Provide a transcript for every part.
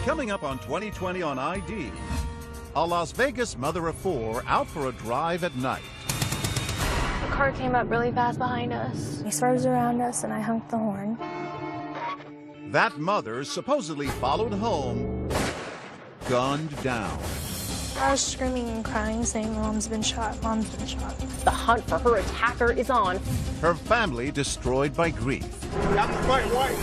Coming up on 2020 on ID, a Las Vegas mother of four out for a drive at night. A car came up really fast behind us. He swerves around us and I honked the horn. That mother supposedly followed home, gunned down. I was screaming and crying, saying, "Mom's been shot, Mom's been shot." The hunt for her attacker is on. Her family destroyed by grief. That's quite white.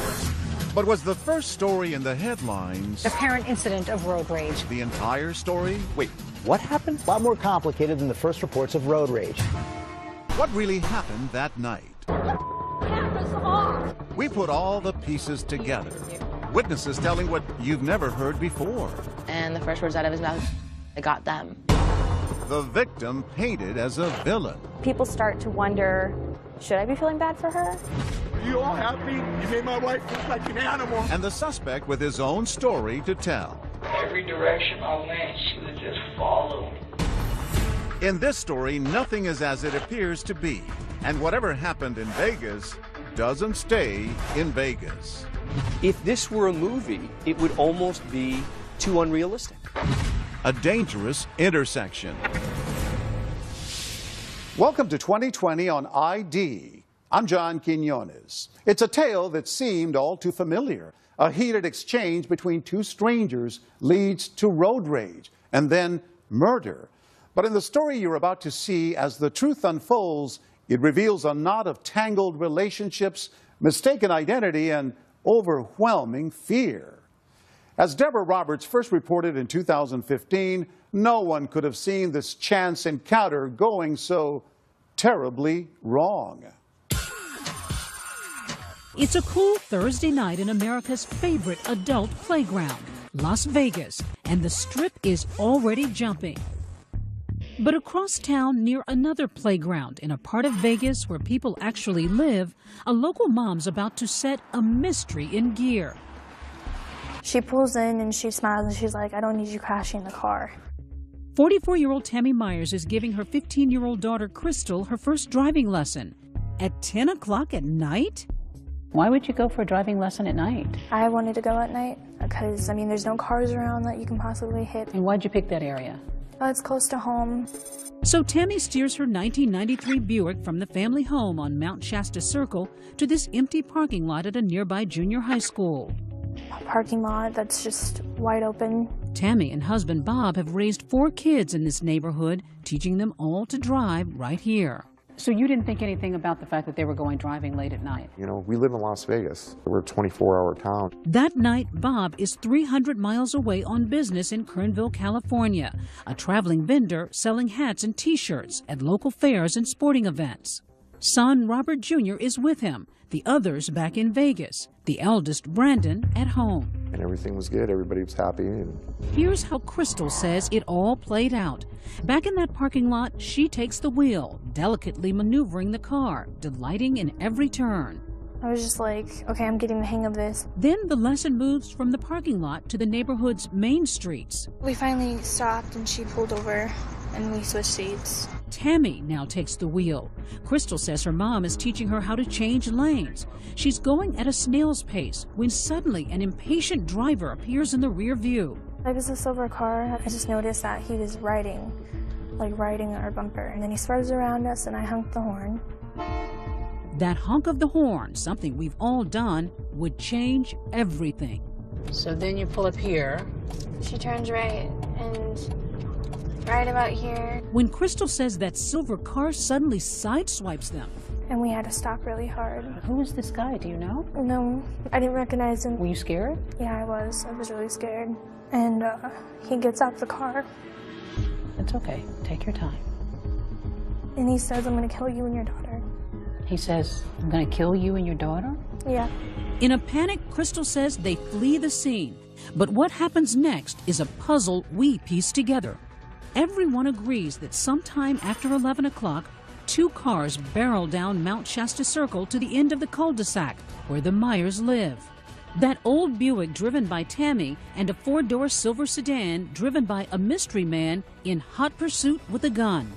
But was the first story in the headlines The apparent incident of road rage. the entire story? Wait, what happened? A lot more complicated than the first reports of road rage. What really happened that night? We put all the pieces together. Witnesses telling what you've never heard before. And the first words out of his mouth, I got them. The victim painted as a villain. People start to wonder, should I be feeling bad for her? Are you all happy? You made my wife look like an animal. And the suspect with his own story to tell. Every direction I went, she would just follow. In this story, nothing is as it appears to be. And whatever happened in Vegas doesn't stay in Vegas. If this were a movie, it would almost be too unrealistic. A dangerous intersection. Welcome to 2020 on ID. I'm John Quinones. It's a tale that seemed all too familiar. A heated exchange between two strangers leads to road rage and then murder. But in the story you're about to see, as the truth unfolds, it reveals a knot of tangled relationships, mistaken identity, and overwhelming fear. As Deborah Roberts first reported in 2015, no one could have seen this chance encounter going so terribly wrong. It's a cool Thursday night in America's favorite adult playground, Las Vegas, and the Strip is already jumping. But across town, near another playground in a part of Vegas where people actually live, a local mom's about to set a mystery in gear. She pulls in and she smiles and she's like, "I don't need you crashing the car." 44-year-old Tammy Myers is giving her 15-year-old daughter, Crystal, her first driving lesson. At 10 o'clock at night? Why would you go for a driving lesson at night? I wanted to go at night because, there's no cars around that you can possibly hit. And why'd you pick that area? It's close to home. So Tammy steers her 1993 Buick from the family home on Mount Shasta Circle to this empty parking lot at a nearby junior high school. A parking lot that's just wide open. Tammy and husband Bob have raised 4 kids in this neighborhood, teaching them all to drive right here. So you didn't think anything about the fact that they were going driving late at night? We live in Las Vegas. We're a 24-hour town. That night, Bob is 300 miles away on business in Kernville, California, a traveling vendor selling hats and T-shirts at local fairs and sporting events. Son Robert Jr. is with him, the others back in Vegas, the eldest, Brandon, at home. And everything was good. Everybody was happy. Here's how Crystal says it all played out. Back in that parking lot, she takes the wheel, delicately maneuvering the car, delighting in every turn. I was just like, okay, I'm getting the hang of this. Then the lesson moves from the parking lot to the neighborhood's main streets. We finally stopped and she pulled over and we switched seats. Tammy now takes the wheel. Crystal says her mom is teaching her how to change lanes. She's going at a snail's pace when suddenly an impatient driver appears in the rear view. It was a silver car. I just noticed that he was riding our bumper. And then he swerves around us and I honked the horn. That honk of the horn, something we've all done, would change everything. So then you pull up here. She turns right and right about here. When Crystal says that silver car suddenly sideswipes them. And we had to stop really hard. Who is this guy? Do you know? No, I didn't recognize him. Were you scared? Yeah, I was. I was really scared. And he gets out the car. It's okay. Take your time. And he says, "I'm going to kill you and your daughter." He says, "I'm going to kill you and your daughter?" Yeah. In a panic, Crystal says they flee the scene. But what happens next is a puzzle we piece together. Everyone agrees that sometime after 11 o'clock, 2 cars barrel down Mount Shasta Circle to the end of the cul-de-sac where the Myers live. That old Buick driven by Tammy and a 4-door silver sedan driven by a mystery man in hot pursuit with a gun.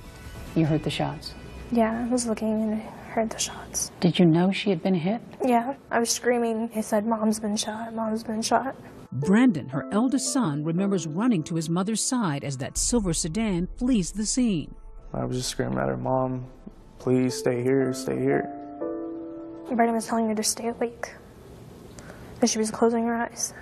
You heard the shots? Yeah, I was looking and I heard the shots. Did you know she had been hit? Yeah, I was screaming. He said, "Mom's been shot, Mom's been shot." Brandon, her eldest son, remembers running to his mother's side as that silver sedan flees the scene. I was just screaming at her, "Mom, please stay here, stay here." Brandon was telling her to stay awake, but she was closing her eyes.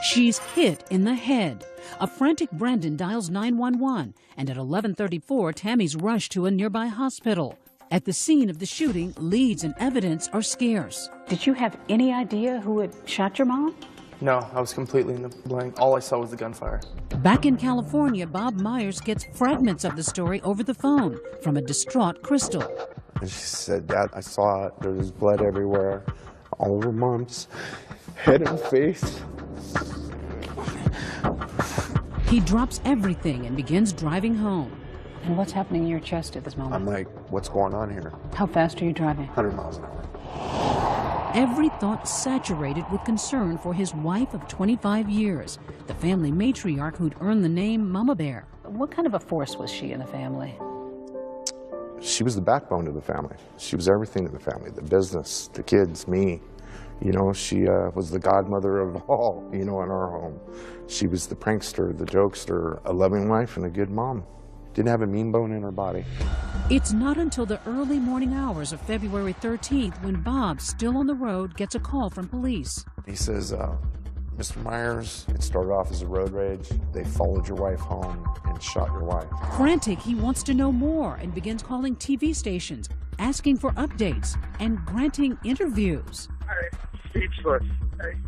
She's hit in the head. A frantic Brandon dials 911, and at 11:34, Tammy's rushed to a nearby hospital. At the scene of the shooting, leads and evidence are scarce. Did you have any idea who had shot your mom? No, I was completely in the blank. All I saw was the gunfire. Back in California, Bob Myers gets fragments of the story over the phone from a distraught Crystal. And she said, "Dad, I saw it. There was blood everywhere, all over Mom's head and face." He drops everything and begins driving home. And what's happening in your chest at this moment? I'm like, what's going on here? How fast are you driving? 100 miles an hour. Every thought saturated with concern for his wife of 25 years, the family matriarch who'd earned the name Mama Bear. What kind of a force was she in the family? She was the backbone of the family. She was everything to the family, the business, the kids, me. You know, she was the godmother of all, you know, in our home. She was the prankster, the jokester, a loving wife and a good mom. Didn't have a mean bone in her body. It's not until the early morning hours of February 13th when Bob, still on the road, gets a call from police. He says, "Mr. Myers, it started off as a road rage. They followed your wife home and shot your wife." Frantic, he wants to know more and begins calling TV stations, asking for updates and granting interviews. I'm speechless.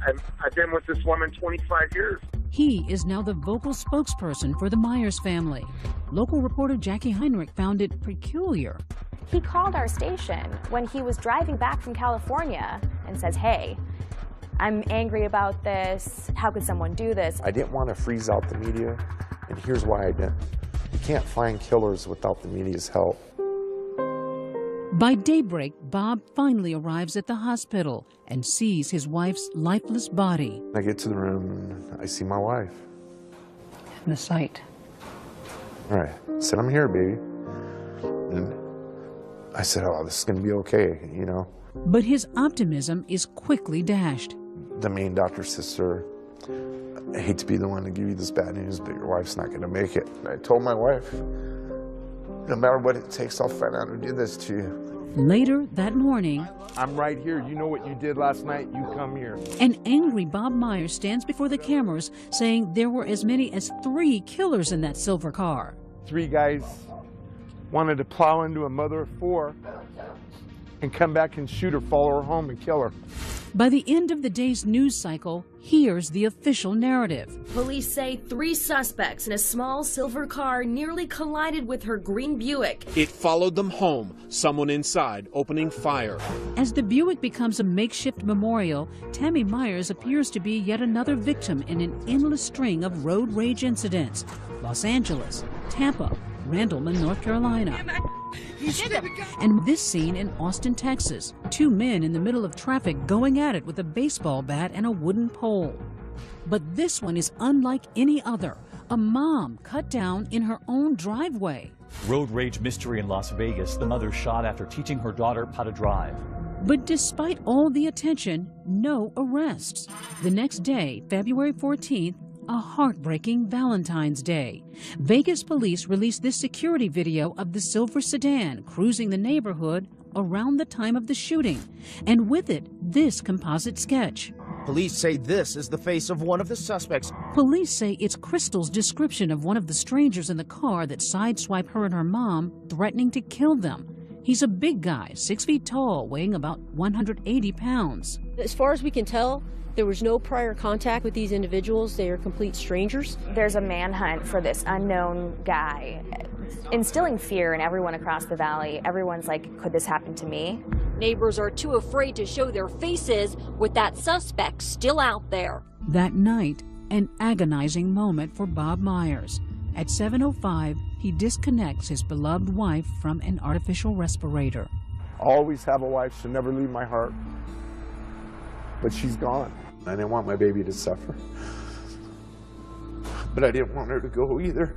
I've been with this woman 25 years. He is now the vocal spokesperson for the Myers family. Local reporter Jackie Heinrich found it peculiar. He called our station when he was driving back from California and says, "Hey, I'm angry about this. How could someone do this?" I didn't want to freeze out the media, and here's why I didn't. You can't find killers without the media's help. By daybreak, Bob finally arrives at the hospital and sees his wife's lifeless body. I get to the room and I see my wife. And the sight. All right, I said, "I'm here, baby." And I said, "Oh, this is gonna be okay, you know." But his optimism is quickly dashed. The main doctor says, "Sir, I hate to be the one to give you this bad news, but your wife's not gonna make it." And I told my wife, "No matter what it takes, I'll find out who did this to you." Later that morning, I'm right here. You know what you did last night? You come here. an angry Bob Myers stands before the cameras saying there were as many as 3 killers in that silver car. 3 guys wanted to plow into a mother of 4 and come back and shoot her, follow her home, and kill her. By the end of the day's news cycle, here's the official narrative. Police say 3 suspects in a small silver car nearly collided with her green Buick. It followed them home, someone inside opening fire. As the Buick becomes a makeshift memorial, Tammy Myers appears to be yet another victim in an endless string of road rage incidents. Los Angeles, Tampa, Randleman, North Carolina. And this scene in Austin, Texas. 2 men in the middle of traffic going at it with a baseball bat and a wooden pole. But this one is unlike any other. A mom cut down in her own driveway. Road rage mystery in Las Vegas. The mother shot after teaching her daughter how to drive. But despite all the attention, no arrests. The next day, February 14th, a heartbreaking Valentine's Day. Vegas police released this security video of the silver sedan cruising the neighborhood around the time of the shooting, and with it, this composite sketch. Police say this is the face of one of the suspects. Police say it's Crystal's description of one of the strangers in the car that sideswiped her and her mom, threatening to kill them. He's a big guy, 6 feet tall, weighing about 180 pounds. As far as we can tell, there was no prior contact with these individuals. They are complete strangers. There's a manhunt for this unknown guy, instilling fear in everyone across the valley. Everyone's like, could this happen to me? Neighbors are too afraid to show their faces with that suspect still out there. That night, an agonizing moment for Bob Myers. At 7:05, he disconnects his beloved wife from an artificial respirator. I'll always have a wife. She'll never leave my heart. But she's gone. I didn't want my baby to suffer, but I didn't want her to go either.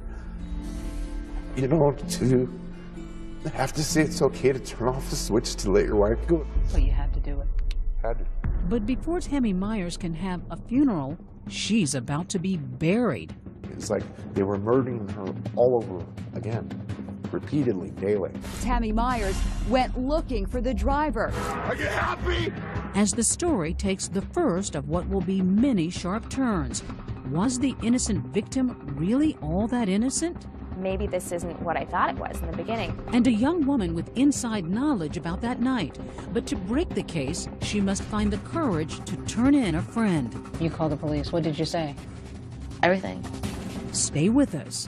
You know, to have to say it's okay to turn off the switch to let your wife go. So you had to do it. Had to. But before Tammy Myers can have a funeral, she's about to be buried. It's like they were murdering her all over again, repeatedly, daily. Tammy Myers went looking for the driver. Are you happy? As the story takes the first of what will be many sharp turns, was the innocent victim really all that innocent? Maybe this isn't what I thought it was in the beginning. And a young woman with inside knowledge about that night. But to break the case, she must find the courage to turn in a friend. You called the police. What did you say? Everything. Stay with us.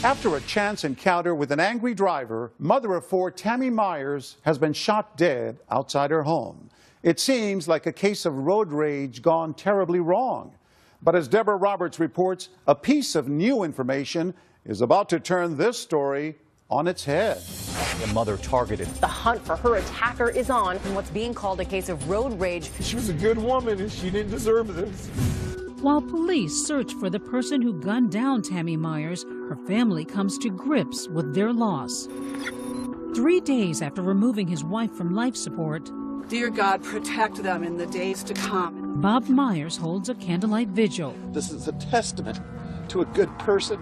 After a chance encounter with an angry driver, mother of 4 Tammy Myers has been shot dead outside her home. It seems like a case of road rage gone terribly wrong. But as Deborah Roberts reports, a piece of new information is about to turn this story on its head. A mother targeted. The hunt for her attacker is on in what's being called a case of road rage. She was a good woman and she didn't deserve this. While police search for the person who gunned down Tammy Myers, her family comes to grips with their loss. 3 days after removing his wife from life support, dear God, protect them in the days to come. Bob Myers holds a candlelight vigil. This is a testament to a good person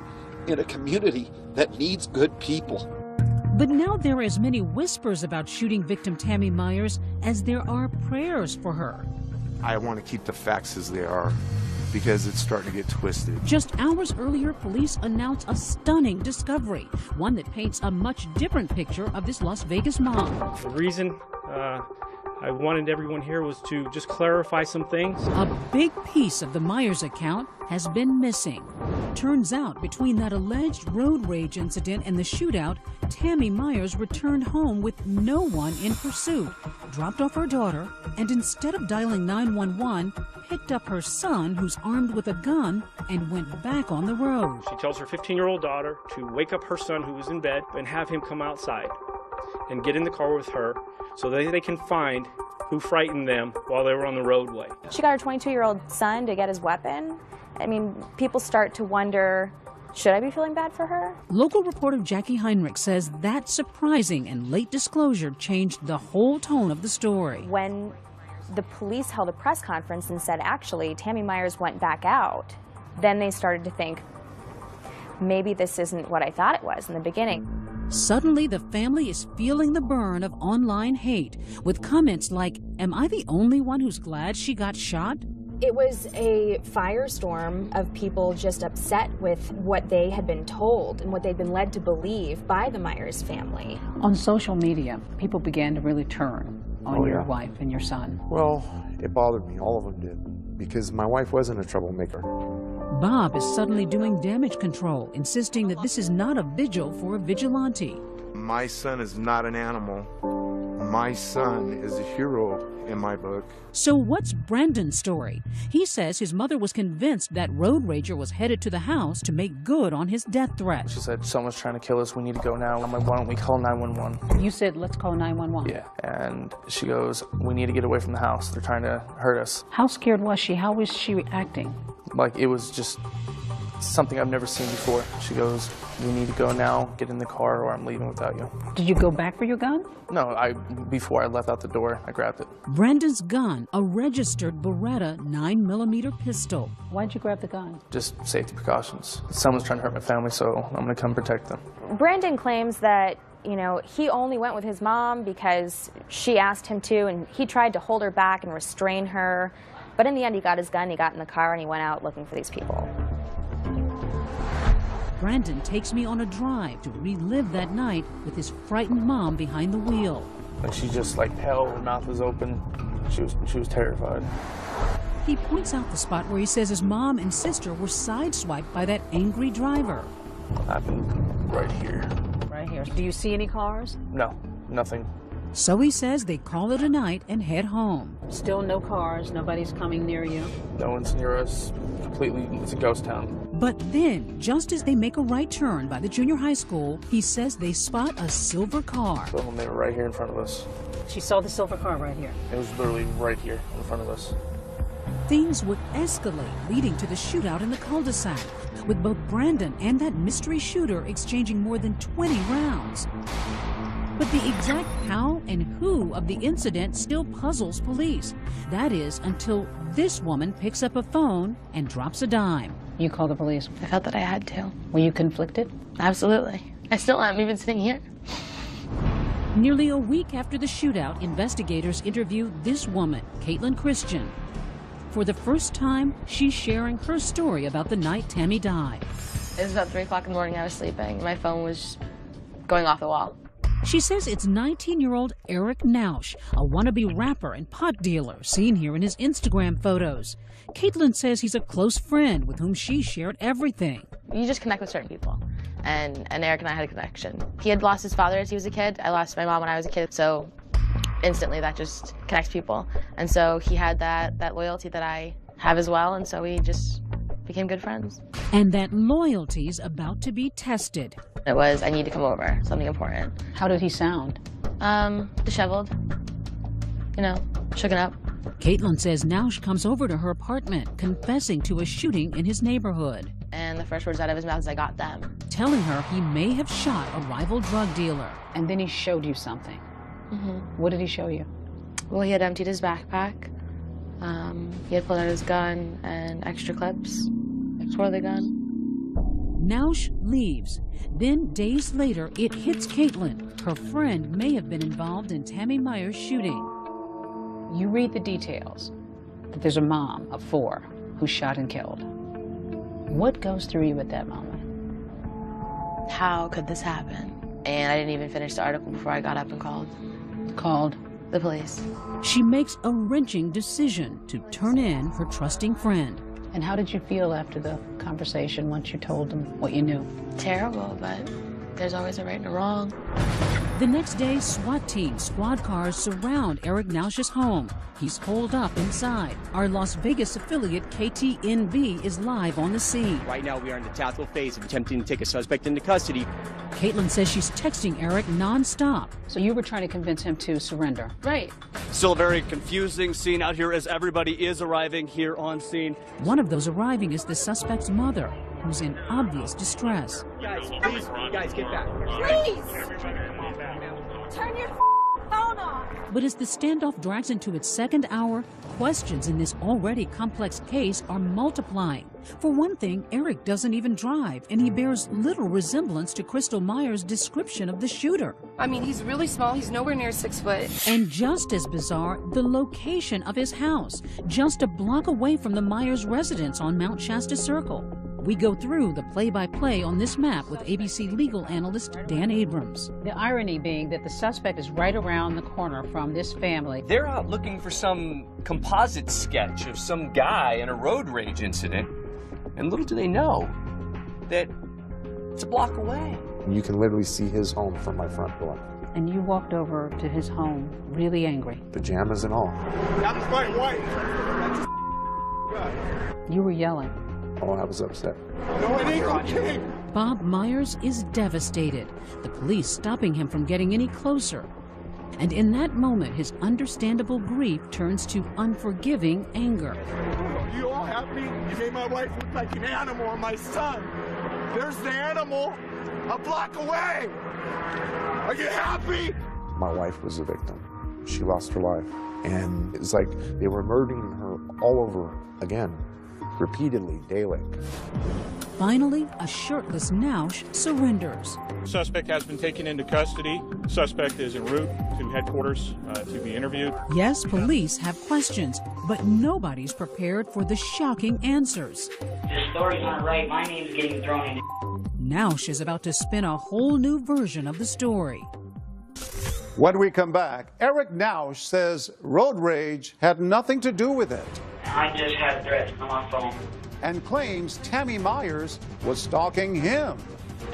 in a community that needs good people. But now there are as many whispers about shooting victim Tammy Myers as there are prayers for her. I want to keep the facts as they are, because it's starting to get twisted. Just hours earlier, police announced a stunning discovery, one that paints a much different picture of this Las Vegas mom. The reason I wanted everyone here was to just clarify some things. A big piece of the Myers account has been missing. Turns out, between that alleged road rage incident and the shootout, Tammy Myers returned home with no one in pursuit, dropped off her daughter, and instead of dialing 911, picked up her son, who's armed with a gun, and went back on the road. She tells her 15-year-old daughter to wake up her son, who was in bed, and have him come outside and get in the car with her so that they can find who frightened them while they were on the roadway. She got her 22-year-old son to get his weapon. I mean, people start to wonder, should I be feeling bad for her? Local reporter Jackie Heinrich says that surprising and late disclosure changed the whole tone of the story. When the police held a press conference and said, actually, Tammy Myers went back out, then they started to think, maybe this isn't what I thought it was in the beginning. Suddenly, the family is feeling the burn of online hate, with comments like, am I the only one who's glad she got shot? It was a firestorm of people just upset with what they had been told and what they'd been led to believe by the Myers family. On social media, people began to really turn on your wife and your son. Well, it bothered me. All of them did. Because my wife wasn't a troublemaker. Bob is suddenly doing damage control, insisting that this is not a vigil for a vigilante. My son is not an animal. My son is a hero in my book. So what's Brandon's story? He says his mother was convinced that road rager was headed to the house to make good on his death threat. She said, someone's trying to kill us, we need to go now. I'm like, why don't we call 911? You said, let's call 911. Yeah, and she goes, we need to get away from the house. They're trying to hurt us. How scared was she? How was she acting? Like, it was just something I've never seen before. She goes, we need to go now, get in the car, or I'm leaving without you. Did you go back for your gun? No, before I left out the door, I grabbed it. Brandon's gun, a registered Beretta 9mm pistol. Why'd you grab the gun? Just safety precautions. Someone's trying to hurt my family, so I'm gonna come protect them. Brandon claims that, you know, he only went with his mom because she asked him to, and he tried to hold her back and restrain her. But in the end, he got his gun, he got in the car, and he went out looking for these people. Brandon takes me on a drive to relive that night with his frightened mom behind the wheel. Like, she just, like, pale, her mouth was open. She was terrified. He points out the spot where he says his mom and sister were sideswiped by that angry driver. Happened right here. Right here. Do you see any cars? No, nothing. So he says they call it a night and head home. Still no cars, nobody's coming near you. No one's near us. Completely, it's a ghost town. But then, just as they make a right turn by the junior high school, he says they spot a silver car. So they were right here in front of us. She saw the silver car right here. It was literally right here in front of us. Things would escalate, leading to the shootout in the cul-de-sac, with both Brandon and that mystery shooter exchanging more than 20 rounds. But the exact how and who of the incident still puzzles police. That is, until this woman picks up a phone and drops a dime. You call the police. I felt that I had to. Were you conflicted? Absolutely. I still am, even sitting here. Nearly a week after the shootout, investigators interview this woman, Caitlin Christian. For the first time, she's sharing her story about the night Tammy died. It was about 3 o'clock in the morning. I was sleeping. My phone was going off the wall. She says it's 19-year-old Eric Nausch, a wannabe rapper and pot dealer, seen here in his Instagram photos. Caitlin says he's a close friend with whom she shared everything. You just connect with certain people, and Eric and I had a connection. He had lost his father as he was a kid. I lost my mom when I was a kid, so instantly that just connects people. And so he had that loyalty that I have as well, and so we just became good friends. And that loyalty's about to be tested. It was, I need to come over, something important. How did he sound? Disheveled, shooken up. Caitlin says Nausch comes over to her apartment, confessing to a shooting in his neighborhood. And the first words out of his mouth is, I got them. Telling her he may have shot a rival drug dealer. And then he showed you something. Mm-hmm. What did he show you? Well, he had emptied his backpack. He had pulled out his gun and extra clips for the gun. Nausch leaves. Then, days later, it hits Caitlin. Her friend may have been involved in Tammy Myers' shooting. You read the details, that there's a mom of 4 who's shot and killed. What goes through you at that moment? How could this happen? And I didn't even finish the article before I got up and called. Called? The police. She makes a wrenching decision to turn in her trusting friend. And how did you feel after the conversation once you told them what you knew? Terrible, but there's always a right and a wrong. The next day, SWAT team squad cars surround Eric Nausch's home. He's holed up inside. Our Las Vegas affiliate KTNV is live on the scene. Right now we are in the tactical phase of attempting to take a suspect into custody. Caitlin says she's texting Eric nonstop. So you were trying to convince him to surrender? Right. Still a very confusing scene out here as everybody is arriving here on scene. One of those arriving is the suspect's mother, who's in obvious distress. Guys, please, guys, get back. Please! Turn your phone off! But as the standoff drags into its second hour, questions in this already complex case are multiplying. For one thing, Eric doesn't even drive, and he bears little resemblance to Crystal Myers' description of the shooter. I mean, he's really small. He's nowhere near 6 foot. And just as bizarre, the location of his house, just a block away from the Myers residence on Mount Shasta Circle. We go through the play-by-play on this map with ABC legal analyst Dan Abrams. The irony being that the suspect is right around the corner from this family. They're out looking for some composite sketch of some guy in a road rage incident, and little do they know that it's a block away. You can literally see his home from my front door. And you walked over to his home really angry. Pajamas and all. I'm quite white. You were yelling. Oh, I was upset. No, it ain't okay. Bob Myers is devastated, the police stopping him from getting any closer. And in that moment, his understandable grief turns to unforgiving anger. You all happy? You made my wife look like an animal and my son. There's the animal a block away. Are you happy? My wife was a victim. She lost her life. And it's like they were murdering her all over again. Repeatedly, daily. Finally, a shirtless Nausch surrenders. Suspect has been taken into custody. Suspect is en route to headquarters to be interviewed. Yes, police have questions, but nobody's prepared for the shocking answers. This story's not right. My name's getting thrown in. Nausch is about to spin a whole new version of the story. When we come back, Eric Nausch says road rage had nothing to do with it. I just had threats on my phone. And claims Tammy Myers was stalking him.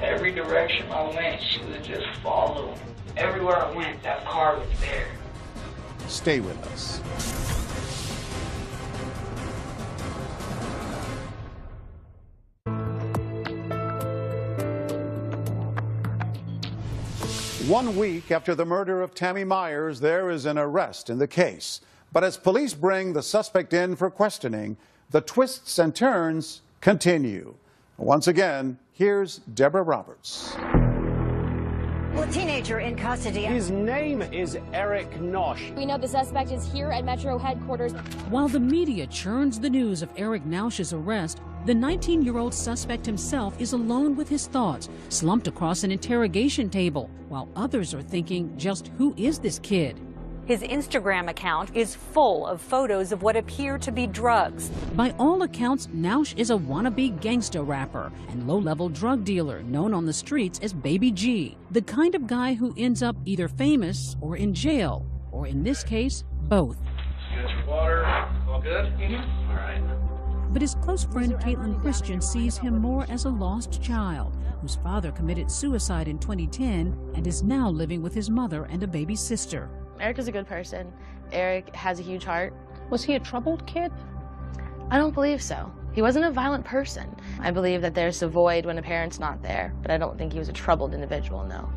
Every direction I went, she would just follow. Everywhere I went, that car was there. Stay with us. 1 week after the murder of Tammy Myers, there is an arrest in the case. But as police bring the suspect in for questioning, the twists and turns continue. Once again, here's Deborah Roberts. Well, a teenager in custody. His name is Eric Nausch. We know the suspect is here at Metro headquarters. While the media churns the news of Eric Nausch's arrest, the 19-year-old suspect himself is alone with his thoughts, slumped across an interrogation table, while others are thinking, just who is this kid? His Instagram account is full of photos of what appear to be drugs. By all accounts, Nausch is a wannabe gangsta rapper and low-level drug dealer known on the streets as Baby G, the kind of guy who ends up either famous or in jail, or in this case, both. You got your water? All good? All right. But his close friend Caitlin Christian sees him more as a lost child whose father committed suicide in 2010 and is now living with his mother and a baby sister. Eric is a good person. Eric has a huge heart. Was he a troubled kid? I don't believe so. He wasn't a violent person. I believe that there's a void when a parent's not there, but I don't think he was a troubled individual, no.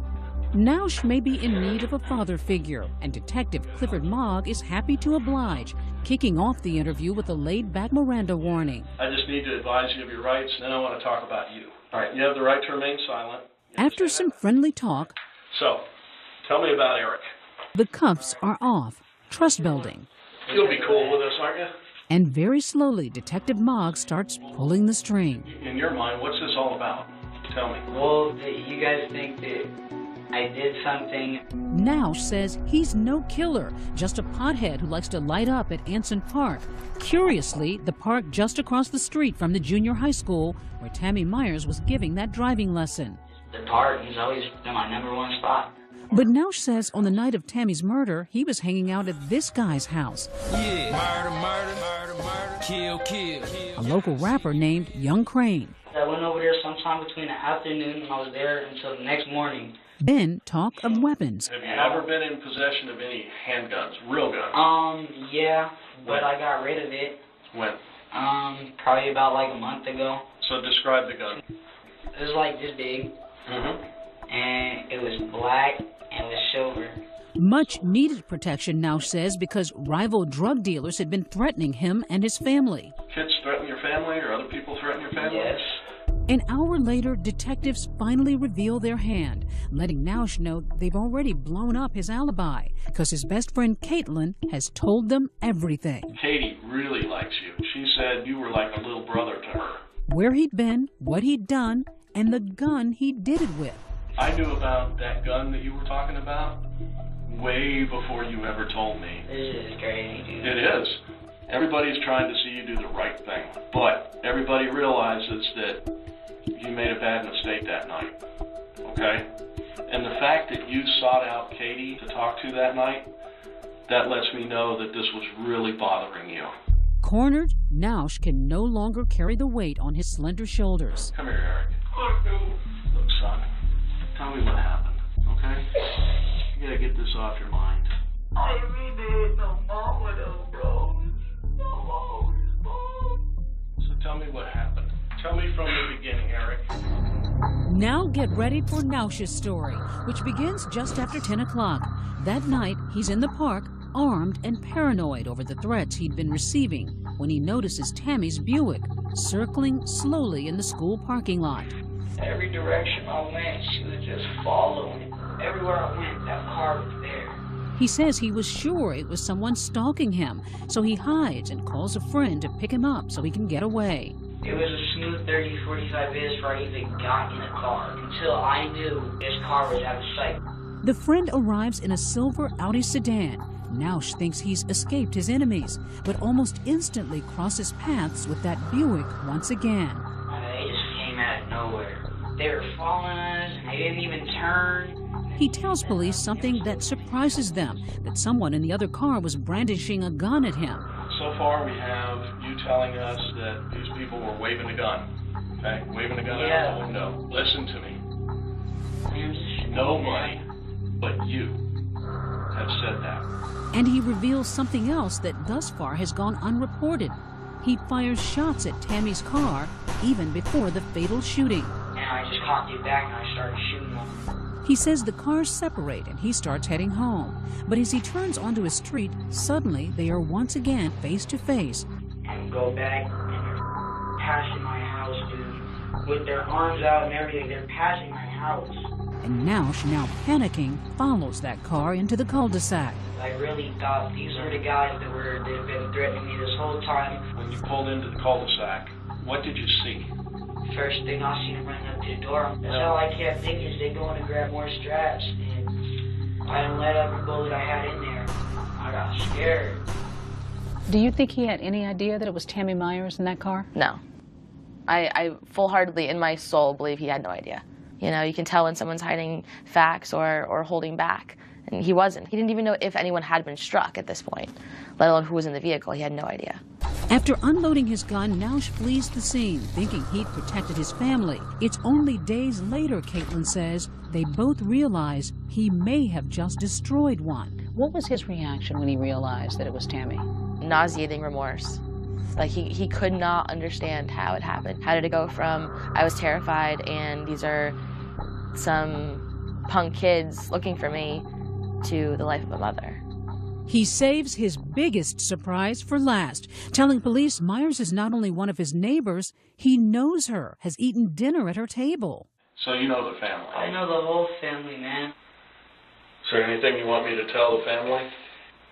Nausch may be in need of a father figure, and Detective Clifford Mogg is happy to oblige, kicking off the interview with a laid-back Miranda warning. I just need to advise you of your rights, and then I want to talk about you. All right, you have the right to remain silent. After some friendly talk, So, tell me about Eric. the cuffs are off, trust building, You'll be cool with us, aren't you? and very slowly Detective Mogg starts pulling the string. In your mind, what's this all about? Tell me. Well, you guys think that I did something. Nausch says he's no killer, just a pothead who likes to light up at Anson Park. Curiously, the park just across the street from the junior high school where Tammy Myers was giving that driving lesson. The park has always been my #1 spot. But Nausch says on the night of Tammy's murder, he was hanging out at this guy's house, Yeah, murder, kill. a local rapper named Young Crane. I went over there sometime between the afternoon and I was there until the next morning. Then talk of weapons. Have you ever been in possession of any handguns, real guns? Yeah, but I got rid of it. When? Probably about like a month ago. So describe the gun. It was like this big, Mm-hmm. and it was black and it was silver. Much needed protection, Nausch says, because rival drug dealers had been threatening him and his family. Kids threaten your family or other people threaten your family? Yes. An hour later, detectives finally reveal their hand, letting Nausch know they've already blown up his alibi, because his best friend Caitlin has told them everything. Katie really likes you. She said you were like a little brother to her. Where he'd been, what he'd done, and the gun he did it with. I knew about that gun that you were talking about way before you ever told me. This is crazy, dude. It is. Everybody's trying to see you do the right thing, but everybody realizes that you made a bad mistake that night, okay? And the fact that you sought out Katie to talk to that night, that lets me know that this was really bothering you. Cornered, Nausch can no longer carry the weight on his slender shoulders. Come here, Eric. Look, son, tell me what happened, okay? You gotta get this off your mind. I didn't mean to hit no mom with those bros. So tell me what happened. Tell me from the beginning, Eric. Now get ready for Nausch's story, which begins just after 10 o'clock. That night, he's in the park, armed and paranoid over the threats he'd been receiving, when he notices Tammy's Buick circling slowly in the school parking lot. Every direction I went, she was just following. Everywhere I went, that car was there. He says he was sure it was someone stalking him, so he hides and calls a friend to pick him up so he can get away. It was a smooth 30-45 minutes before I even got in the car, until I knew this car was out of sight. The friend arrives in a silver Audi sedan. Nausch thinks he's escaped his enemies, but almost instantly crosses paths with that Buick once again. They just came out of nowhere. They were following us, and they didn't even turn. He tells police something that surprises them, that someone in the other car was brandishing a gun at him. So far, we have you telling us that these people were waving a gun, okay? Waving a gun out the window. Listen to me. Nobody but you have said that. And he reveals something else that thus far has gone unreported. He fires shots at Tammy's car even before the fatal shooting. And I just cocked it back and I started shooting them. He says the cars separate and he starts heading home. But as he turns onto a street, suddenly they are once again face to face. And go back and they're passing my house, dude. With their arms out and everything, they're passing my house. And Nausch, now panicking, follows that car into the cul-de-sac. I really thought these were the guys they've been threatening me this whole time. When you pulled into the cul-de-sac, what did you see? First thing I seen them running up to the door. That's all I kept thinking is they going to grab more straps. And I didn't let every bullet I had in there. I got scared. Do you think he had any idea that it was Tammy Myers in that car? No. I full-heartedly, in my soul, believe he had no idea. You know, you can tell when someone's hiding facts or holding back. And he wasn't. He didn't even know if anyone had been struck at this point, let alone who was in the vehicle. He had no idea. After unloading his gun, Nausch flees the scene, thinking he'd protected his family. It's only days later, Caitlin says, they both realize he may have just destroyed one. What was his reaction when he realized that it was Tammy? Nauseating remorse. Like, he could not understand how it happened. How did it go from, I was terrified and these are some punk kids looking for me, to the life of a mother. He saves his biggest surprise for last, telling police Myers is not only one of his neighbors, he knows her, has eaten dinner at her table. So you know the family? I know the whole family, man. Is there anything you want me to tell the family?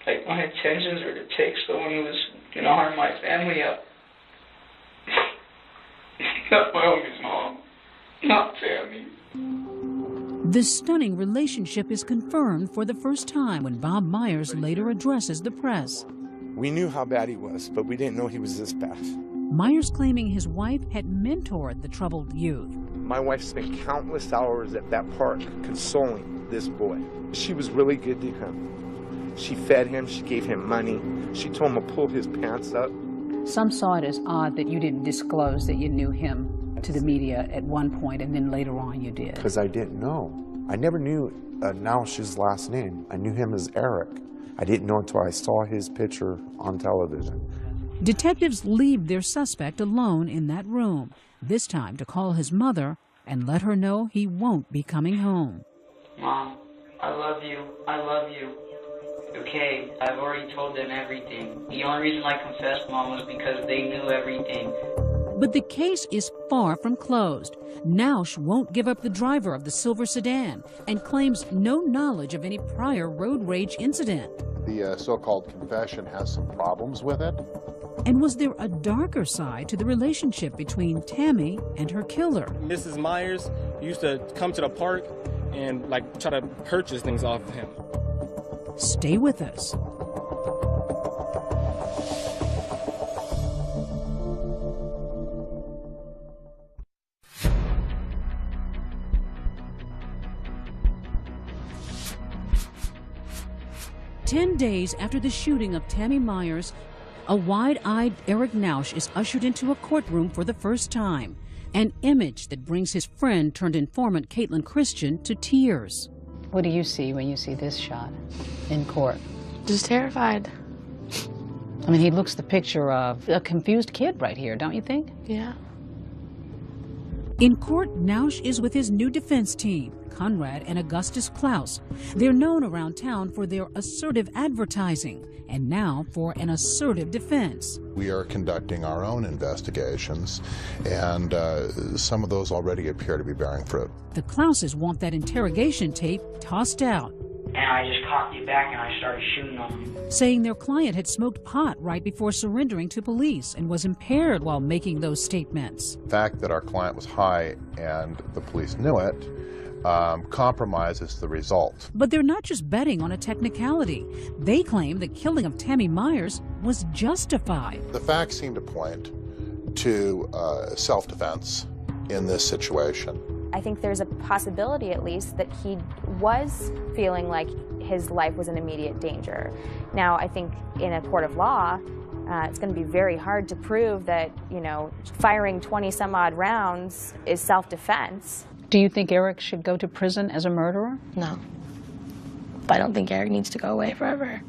Like, my intentions were to take someone who was going to harm my family up. Not my homie's mom. Not Tammy. The stunning relationship is confirmed for the first time when Bob Myers later addresses the press. We knew how bad he was, but we didn't know he was this bad. Myers claiming his wife had mentored the troubled youth. My wife spent countless hours at that park consoling this boy. She was really good to him. She fed him, she gave him money, she told him to pull his pants up. Some saw it as odd that you didn't disclose that you knew him to the media at one point, and then later on you did. Because I didn't know. I never knew Nausch's last name. I knew him as Eric. I didn't know until I saw his picture on television. Detectives leave their suspect alone in that room, this time to call his mother and let her know he won't be coming home. Mom, I love you. I love you. Okay, I've already told them everything. The only reason I confessed, Mom, was because they knew everything. But the case is far from closed. Nausch won't give up the driver of the silver sedan and claims no knowledge of any prior road rage incident. The so-called confession has some problems with it. And was there a darker side to the relationship between Tammy and her killer? Mrs. Myers used to come to the park and try to purchase things off of him. Stay with us. "10 days after the shooting of Tammy Myers, a wide-eyed Eric Nausch is ushered into a courtroom for the first time, an image that brings his friend-turned-informant Caitlin Christian to tears. What do you see when you see this shot in court? Just terrified. I mean, he looks the picture of a confused kid right here, don't you think? Yeah. In court, Nausch is with his new defense team, Conrad and Augustus Klaus. They're known around town for their assertive advertising, and now for an assertive defense. We are conducting our own investigations, and some of those already appear to be bearing fruit. The Klauses want that interrogation tape tossed out, And I just cocked it back and I started shooting on him. saying their client had smoked pot right before surrendering to police and was impaired while making those statements. The fact that our client was high and the police knew it compromises the result. But they're not just betting on a technicality. They claim the killing of Tammy Myers was justified. The facts seem to point to self-defense in this situation. I think there's a possibility, at least, that he was feeling like his life was in immediate danger. Now, I think in a court of law, it's going to be very hard to prove that, firing 20-some-odd rounds is self-defense. Do you think Eric should go to prison as a murderer? No. But I don't think Eric needs to go away forever.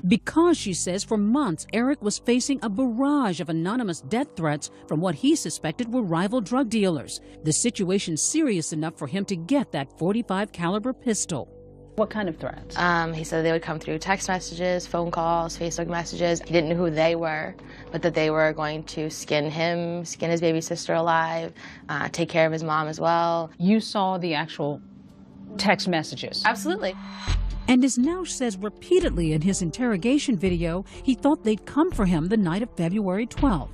Because, she says, for months, Eric was facing a barrage of anonymous death threats from what he suspected were rival drug dealers. The situation serious enough for him to get that .45 caliber pistol. What kind of threats? He said they would come through text messages, phone calls, Facebook messages. He didn't know who they were, but that they were going to skin him, skin his baby sister alive, take care of his mom as well. You saw the actual text messages? Absolutely. And as Nausch says repeatedly in his interrogation video, he thought they'd come for him the night of February 12th.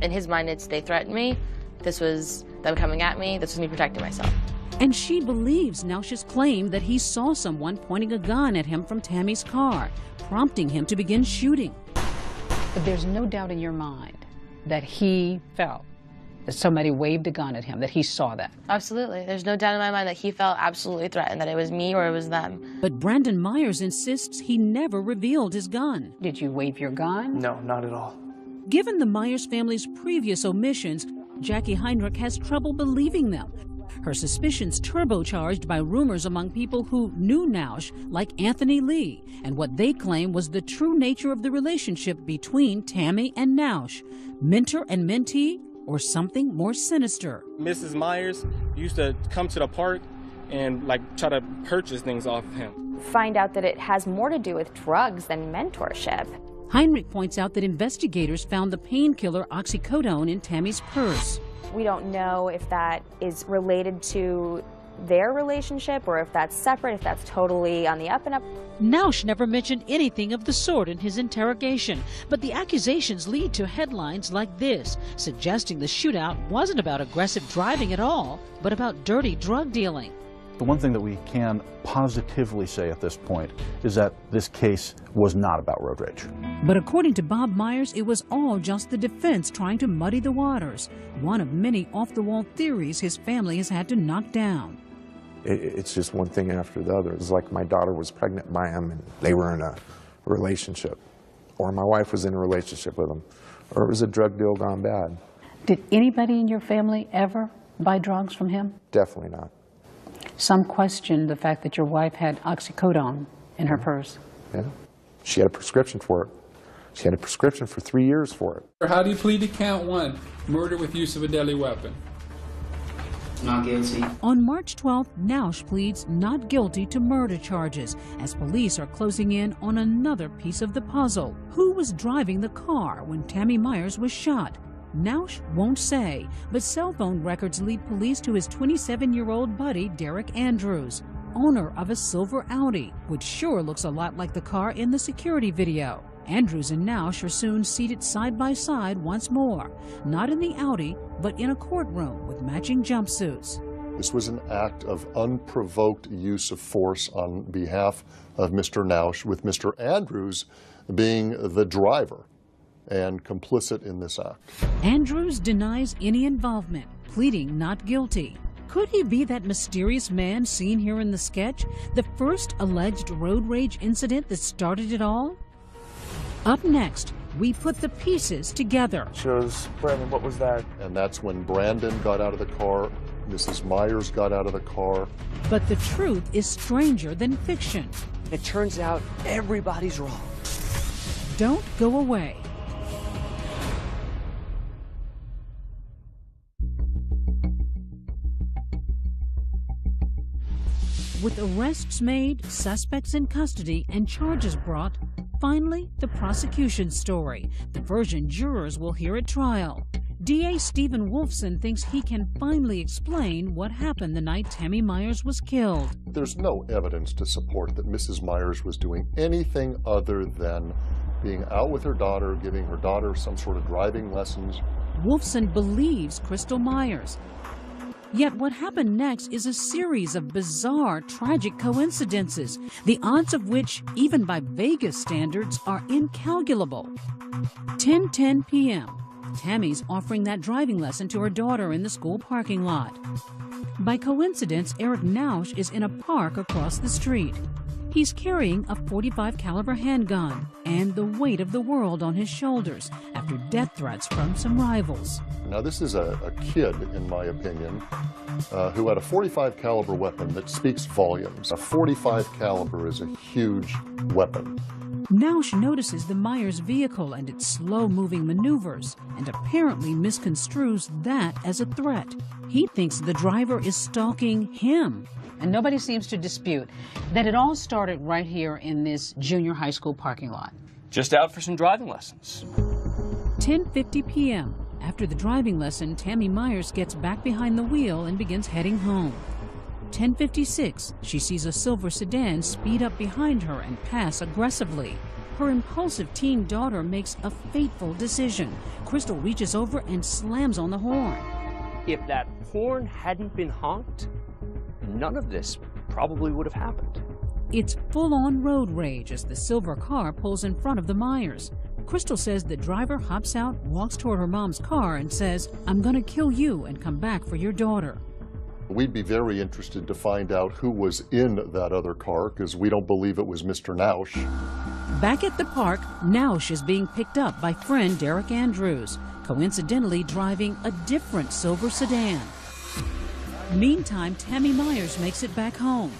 In his mind, it's they threatened me. This was them coming at me. This was me protecting myself. And she believes Nausch's claim that he saw someone pointing a gun at him from Tammy's car, prompting him to begin shooting. But there's no doubt in your mind that he felt that somebody waved a gun at him, that he saw that. Absolutely. There's no doubt in my mind that he felt absolutely threatened, that it was me or it was them. But Brandon Myers insists he never revealed his gun. Did you wave your gun? No, not at all. Given the Myers family's previous omissions, Jackie Heinrich has trouble believing them. Her suspicions turbocharged by rumors among people who knew Nausch, like Anthony Lee, and what they claim was the true nature of the relationship between Tammy and Nausch. Mentor and mentee, or something more sinister. Mrs. Myers used to come to the park and try to purchase things off of him. Find out that it has more to do with drugs than mentorship. Heinrich points out that investigators found the painkiller oxycodone in Tammy's purse. We don't know if that is related to their relationship or if that's separate, if that's totally on the up and up. Nausch never mentioned anything of the sort in his interrogation, but the accusations lead to headlines like this, suggesting the shootout wasn't about aggressive driving at all, but about dirty drug dealing. The one thing that we can positively say at this point is that this case was not about road rage. But according to Bob Myers, it was all just the defense trying to muddy the waters, one of many off-the-wall theories his family has had to knock down. It's just one thing after the other. It's like my daughter was pregnant by him and they were in a relationship, or my wife was in a relationship with him, or it was a drug deal gone bad. Did anybody in your family ever buy drugs from him? Definitely not. Some questioned the fact that your wife had oxycodone in her purse. Yeah. She had a prescription for it. She had a prescription for 3 years for it. How do you plead to count 1, murder with use of a deadly weapon? Not guilty. On March 12th, Nausch pleads not guilty to murder charges as police are closing in on another piece of the puzzle. Who was driving the car when Tammy Myers was shot? Nausch won't say, but cell phone records lead police to his 27-year-old buddy, Derek Andrews, owner of a silver Audi, which sure looks a lot like the car in the security video. Andrews and Nausch are soon seated side by side once more, not in the Audi, but in a courtroom with matching jumpsuits. This was an act of unprovoked use of force on behalf of Mr. Nausch, with Mr. Andrews being the driver and complicit in this act. Andrews denies any involvement, pleading not guilty. Could he be that mysterious man seen here in the sketch, the first alleged road rage incident that started it all? Up next, we put the pieces together. Shows, Brandon, what was that? And that's when Brandon got out of the car, Mrs. Myers got out of the car. But the truth is stranger than fiction. It turns out everybody's wrong. Don't go away. With arrests made, suspects in custody, and charges brought, finally, the prosecution's story, the version jurors will hear at trial. DA Stephen Wolfson thinks he can finally explain what happened the night Tammy Myers was killed. There's no evidence to support that Mrs. Myers was doing anything other than being out with her daughter, giving her daughter some sort of driving lessons. Wolfson believes Crystal Myers. Yet what happened next is a series of bizarre, tragic coincidences, the odds of which, even by Vegas standards, are incalculable. 10:10 p.m. Tammy's offering that driving lesson to her daughter in the school parking lot. By coincidence, Eric Nausch is in a park across the street. He's carrying a .45 caliber handgun and the weight of the world on his shoulders after death threats from some rivals. Now this is a kid, in my opinion, who had a .45 caliber weapon that speaks volumes. A .45 caliber is a huge weapon. Nausch notices the Myers vehicle and its slow-moving maneuvers and apparently misconstrues that as a threat. He thinks the driver is stalking him. And nobody seems to dispute that it all started right here in this junior high school parking lot. Just out for some driving lessons. 10:50 p.m. After the driving lesson, Tammy Myers gets back behind the wheel and begins heading home. 10:56, she sees a silver sedan speed up behind her and pass aggressively. Her impulsive teen daughter makes a fateful decision. Crystal reaches over and slams on the horn. If that horn hadn't been honked, none of this probably would have happened. It's full-on road rage as the silver car pulls in front of the Myers. Crystal says the driver hops out, walks toward her mom's car and says, "I'm gonna kill you and come back for your daughter." We'd be very interested to find out who was in that other car, because we don't believe it was Mr. Nausch. Back at the park, Nausch is being picked up by friend Derek Andrews, coincidentally driving a different silver sedan. Meantime, Tammy Myers makes it back home,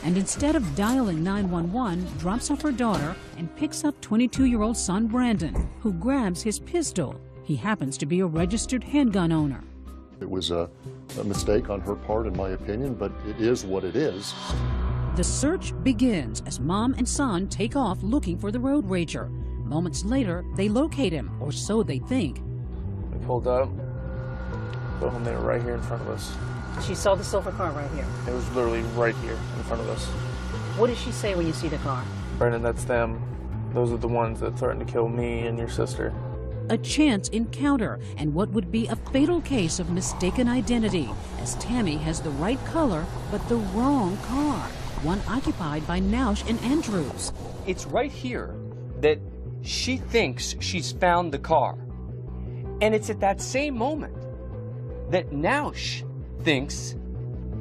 and instead of dialing 911, drops off her daughter and picks up 22-year-old son Brandon, who grabs his pistol. He happens to be a registered handgun owner. It was a mistake on her part, in my opinion, but it is what it is. The search begins as mom and son take off looking for the road rager. Moments later, they locate him, or so they think. We pulled up, got him there right here in front of us. She saw the silver car right here. It was literally right here in front of us. What does she say when you see the car? Brandon, that's them. Those are the ones that threatened to kill me and your sister. A chance encounter and what would be a fatal case of mistaken identity, as Tammy has the right color but the wrong car, one occupied by Nausch and Andrews. It's right here that she thinks she's found the car. And it's at that same moment that Nausch thinks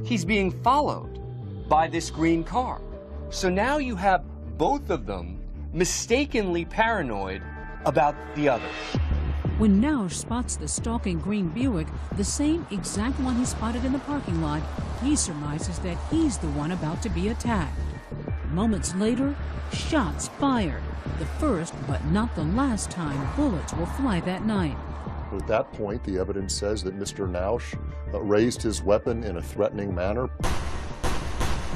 he's being followed by this green car. So now you have both of them mistakenly paranoid about the other. When Nausch spots the stalking green Buick, the same exact one he spotted in the parking lot, he surmises that he's the one about to be attacked. Moments later, shots fired. The first, but not the last time bullets will fly that night. At that point, the evidence says that Mr. Nausch raised his weapon in a threatening manner.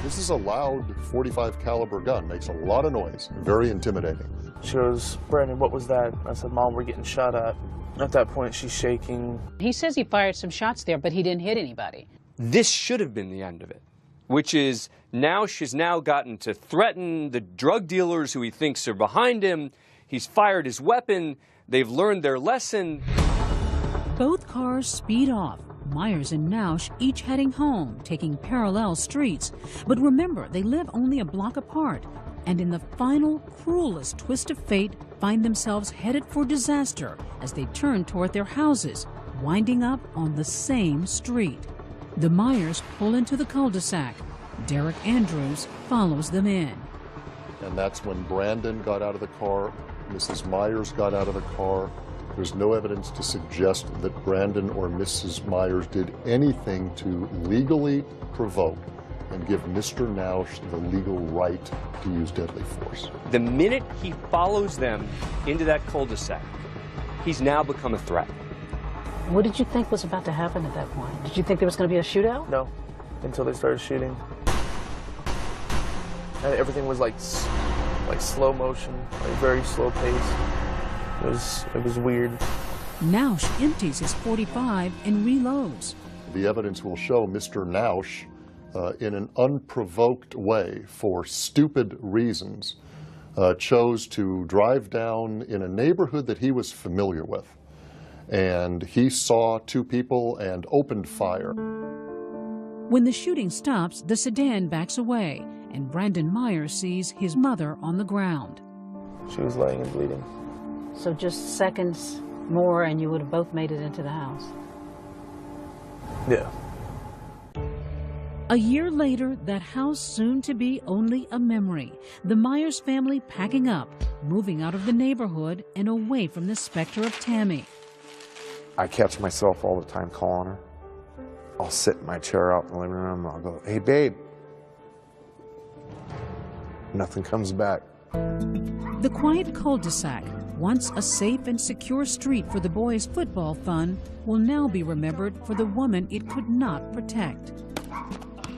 This is a loud .45 caliber gun, makes a lot of noise, very intimidating. She goes, "Brandon, what was that?" I said, "Mom, we're getting shot at." At that point, she's shaking. He says he fired some shots there, but he didn't hit anybody. This should have been the end of it, which is Nausch has now gotten to threaten the drug dealers who he thinks are behind him. He's fired his weapon. They've learned their lesson. Both cars speed off. Myers and Nausch each heading home, taking parallel streets. But remember, they live only a block apart, and in the final, cruelest twist of fate, find themselves headed for disaster as they turn toward their houses, winding up on the same street. The Myers pull into the cul-de-sac. Derek Andrews follows them in. And that's when Brandon got out of the car, Mrs. Myers got out of the car. There's no evidence to suggest that Brandon or Mrs. Myers did anything to legally provoke and give Mr. Nausch the legal right to use deadly force. The minute he follows them into that cul-de-sac, he's now become a threat. What did you think was about to happen at that point? Did you think there was going to be a shootout? No, until they started shooting. And everything was like slow motion, like very slow pace. It was weird. Nausch empties his .45 and reloads. The evidence will show Mr. Nausch, in an unprovoked way, for stupid reasons, chose to drive down in a neighborhood that he was familiar with. And he saw two people and opened fire. When the shooting stops, the sedan backs away, and Brandon Myers sees his mother on the ground. She was laying and bleeding. So just seconds more and you would have both made it into the house. Yeah. A year later, that house soon to be only a memory. The Myers family packing up, moving out of the neighborhood and away from the specter of Tammy. I catch myself all the time calling her. I'll sit in my chair out in the living room and I'll go, "Hey, babe." Nothing comes back. The quiet cul-de-sac, once a safe and secure street for the boys' football fun, will now be remembered for the woman it could not protect.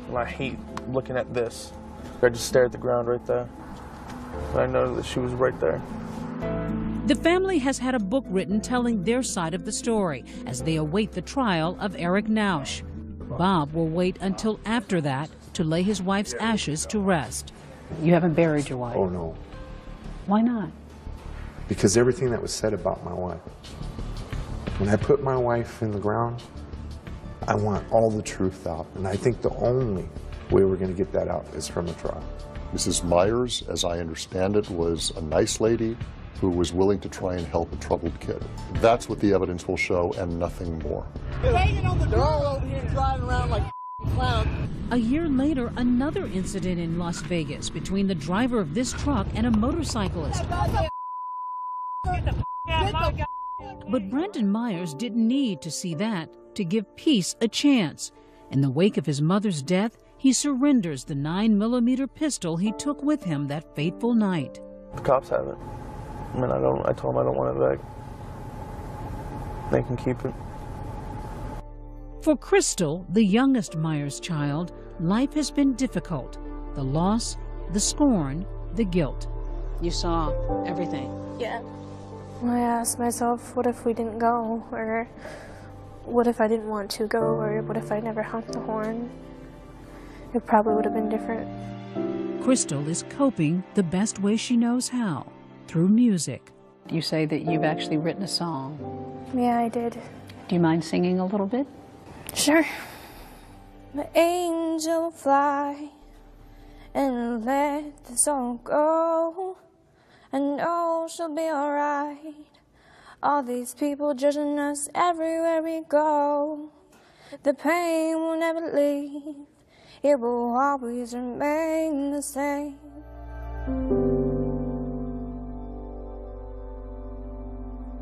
And I hate looking at this. I just stare at the ground right there. And I know that she was right there. The family has had a book written telling their side of the story as they await the trial of Eric Nausch. Bob will wait until after that to lay his wife's ashes to rest. You haven't buried your wife? Oh, no. Why not? Because everything that was said about my wife. When I put my wife in the ground, I want all the truth out. And I think the only way we're going to get that out is from a trial. Mrs. Myers, as I understand it, was a nice lady who was willing to try and help a troubled kid. That's what the evidence will show and nothing more. They're all over here driving around like clowns. A year later, another incident in Las Vegas between the driver of this truck and a motorcyclist. But Brandon Myers didn't need to see that to give peace a chance. In the wake of his mother's death, he surrenders the 9mm pistol he took with him that fateful night. The cops have it. I mean, I told them I don't want it back. They can keep it. For Crystal, the youngest Myers child, life has been difficult. The loss, the scorn, the guilt. You saw everything. Yeah. I asked myself, what if we didn't go? Or what if I didn't want to go? Or what if I never honked the horn? It probably would have been different. Crystal is coping the best way she knows how, through music. You say that you've actually written a song. Yeah, I did. Do you mind singing a little bit? Sure. The angel fly and let the soul go. I know she'll be alright. All these people judging us everywhere we go. The pain will never leave. It will always remain the same.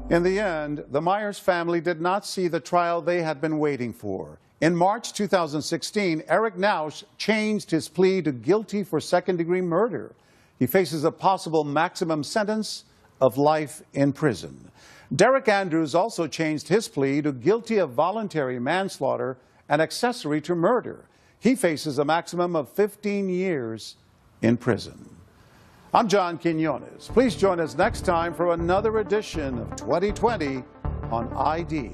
In the end, the Myers family did not see the trial they had been waiting for. In March 2016, Eric Nausch changed his plea to guilty for second-degree murder. He faces a possible maximum sentence of life in prison. Derek Andrews also changed his plea to guilty of voluntary manslaughter and accessory to murder. He faces a maximum of 15 years in prison. I'm John Quinones. Please join us next time for another edition of 2020 on ID.